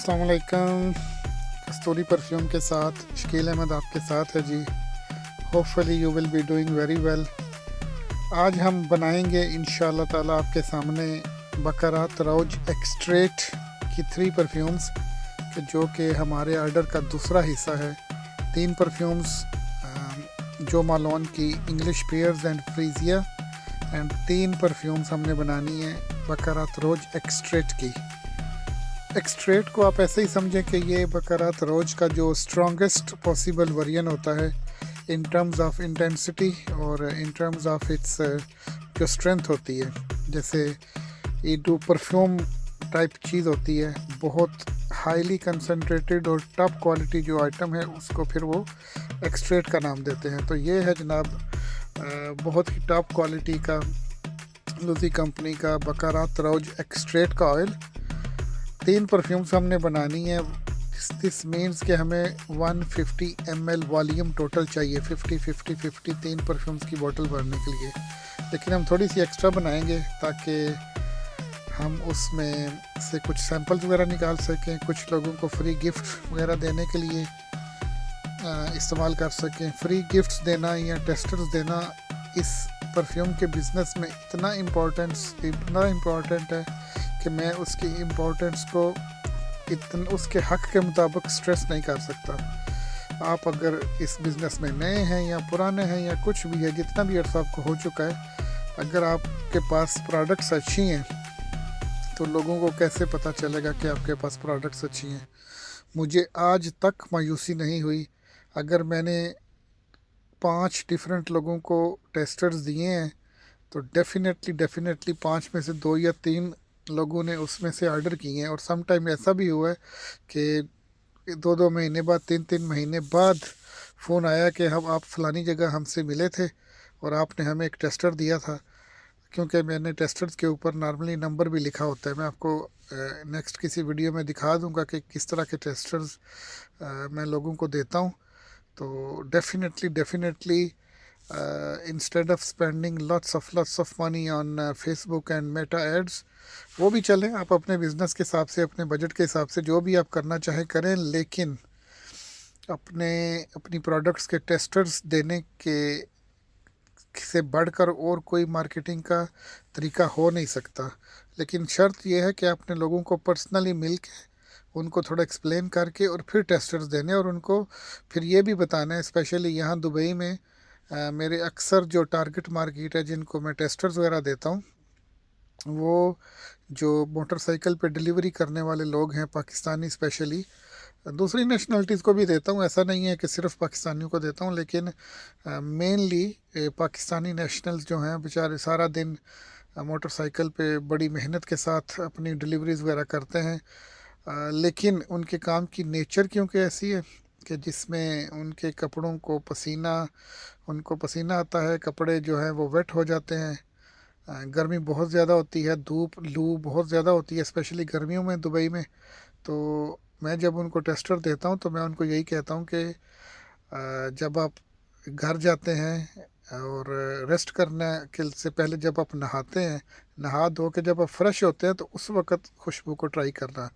अस्सलाम वालेकुम। कस्तूरी परफ्यूम के साथ शकील अहमद आपके साथ है जी। Hopefully you will be doing very well. आज हम बनाएंगे इंशाल्लाह ताला आपके सामने बकरात रोज एक्सट्रेट की 3 परफ्यूम्स जो कि हमारे आर्डर का दूसरा हिस्सा है। 3 परफ्यूम्स जो मालोन की English pairs and फ्रीजिया and 3 perfumes हमने बनानी है बकरात रोज एक्सट्रेट की। एक्सट्रेट को आप ऐसे ही समझें कि ये बकरात रोज का जो स्ट्रॉन्गेस्ट पॉसिबल वेरिएंट होता है इन टर्म्स ऑफ इंटेंसिटी और इन टर्म्स ऑफ इट्स जो स्ट्रेंथ होती है। जैसे ये जो परफ्यूम टाइप चीज़ होती है बहुत हाईली कंसनट्रेटेड और टॉप क्वालिटी जो आइटम है उसको फिर वो एक्सट्रेट का नाम देते हैं। तो ये है जनाब बहुत ही टॉप क्वालिटी का लूजी कंपनी का बकरात रोज एक्सट्रेट का ऑयल। 3 परफ्यूम्स हमने बनानी है। दिस मीन्स कि हमें 150 ml वॉल्यूम टोटल चाहिए 50-50-50 3 परफ्यूम्स की बोतल भरने के लिए। लेकिन हम थोड़ी सी एक्स्ट्रा बनाएंगे ताकि हम उसमें से कुछ सैंपल्स वगैरह निकाल सकें, कुछ लोगों को फ्री गिफ्ट वगैरह देने के लिए इस्तेमाल कर सकें। फ्री गिफ्ट्स देना या टेस्टर्स देना इस परफ्यूम के बिज़नेस में इतना इम्पोर्टेंट है कि मैं उसकी इम्पोर्टेंस को उसके हक़ के मुताबिक स्ट्रेस नहीं कर सकता। आप अगर इस बिज़नेस में नए हैं या पुराने हैं या कुछ भी है, जितना भी अर्सा आपको हो चुका है, अगर आपके पास प्रोडक्ट्स अच्छी हैं तो लोगों को कैसे पता चलेगा कि आपके पास प्रोडक्ट्स अच्छी हैं। मुझे आज तक मायूसी नहीं हुई। अगर मैंने 5 डिफरेंट लोगों को टेस्टर्स दिए हैं तो डेफिनेटली 5 में से 2 या 3 लोगों ने उसमें से ऑर्डर किए हैं। और सम टाइम ऐसा भी हुआ है कि 2-2 महीने बाद 3-3 महीने बाद फ़ोन आया कि हम आप फ़लानी जगह हमसे मिले थे और आपने हमें एक टेस्टर दिया था। क्योंकि मैंने टेस्टर्स के ऊपर नॉर्मली नंबर भी लिखा होता है। मैं आपको नेक्स्ट किसी वीडियो में दिखा दूंगा कि किस तरह के टेस्टर्स मैं लोगों को देता हूँ। तो definitely instead of spending lots of money on Facebook and Meta ads, वो भी चलें, आप अपने बिज़नेस के हिसाब से अपने बजट के हिसाब से जो भी आप करना चाहें करें, लेकिन अपनी प्रोडक्ट्स के टेस्टर्स देने के से बढ़कर और कोई मार्केटिंग का तरीका हो नहीं सकता। लेकिन शर्त यह है कि आपने लोगों को पर्सनली मिल के उनको थोड़ा एक्सप्लेन करके और फिर टेस्टर्स देने और उनको फिर ये भी बताना है। स्पेशली यहाँ दुबई में मेरे अक्सर जो टारगेट मार्केट है जिनको मैं टेस्टर्स वगैरह देता हूँ वो जो मोटरसाइकिल पे डिलीवरी करने वाले लोग हैं, पाकिस्तानी स्पेशली, दूसरी नेशनलिटीज़ को भी देता हूँ। ऐसा नहीं है कि सिर्फ पाकिस्तानियों को देता हूँ, लेकिन मेनली पाकिस्तानी नेशनल्स जो हैं बेचारे सारा दिन मोटरसाइकिल पे बड़ी मेहनत के साथ अपनी डिलीवरीज़ वगैरह करते हैं। लेकिन उनके काम की नेचर क्योंकि ऐसी है कि जिसमें उनको पसीना आता है, कपड़े जो हैं वो वेट हो जाते हैं, गर्मी बहुत ज़्यादा होती है, धूप लू बहुत ज़्यादा होती है स्पेशली गर्मियों में दुबई में। तो मैं जब उनको टेस्टर देता हूँ तो मैं उनको यही कहता हूँ कि जब आप घर जाते हैं और रेस्ट करने के से पहले जब आप नहाते हैं, नहा धो के जब आप फ्रेश होते हैं तो उस वक़्त खुशबू को ट्राई करना,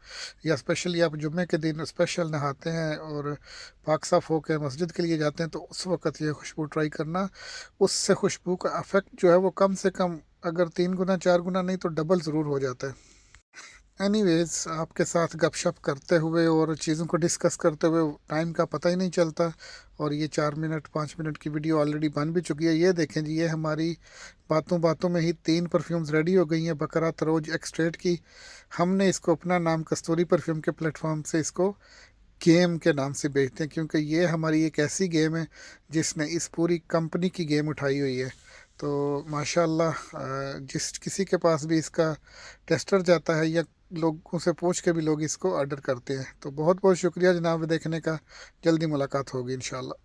या स्पेशली आप जुम्मे के दिन स्पेशल नहाते हैं और पाक साफ़ हो के मस्जिद के लिए जाते हैं तो उस वक़्त ये खुशबू ट्राई करना। उससे खुशबू का अफेक्ट जो है वो कम से कम अगर 3 गुना 4 गुना नहीं तो डबल ज़रूर हो जाता है। एनीवेज़, आपके साथ गपशप करते हुए और चीज़ों को डिस्कस करते हुए टाइम का पता ही नहीं चलता और ये 4 मिनट 5 मिनट की वीडियो ऑलरेडी बन भी चुकी है। ये देखें जी, ये हमारी बातों में ही 3 परफ्यूम्स रेडी हो गई हैं बकरात रोज एक्सट्रेट की। हमने इसको अपना नाम कस्तूरी परफ्यूम के प्लेटफॉर्म से इसको गेम के नाम से बेचते हैं, क्योंकि ये हमारी एक ऐसी गेम है जिसने इस पूरी कंपनी की गेम उठाई हुई है। तो माशाल्लाह जिस किसी के पास भी इसका टेस्टर जाता है या लोगों से पूछ के भी लोग इसको ऑर्डर करते हैं। तो बहुत बहुत शुक्रिया जनाब देखने का। जल्दी मुलाकात होगी इंशाल्लाह।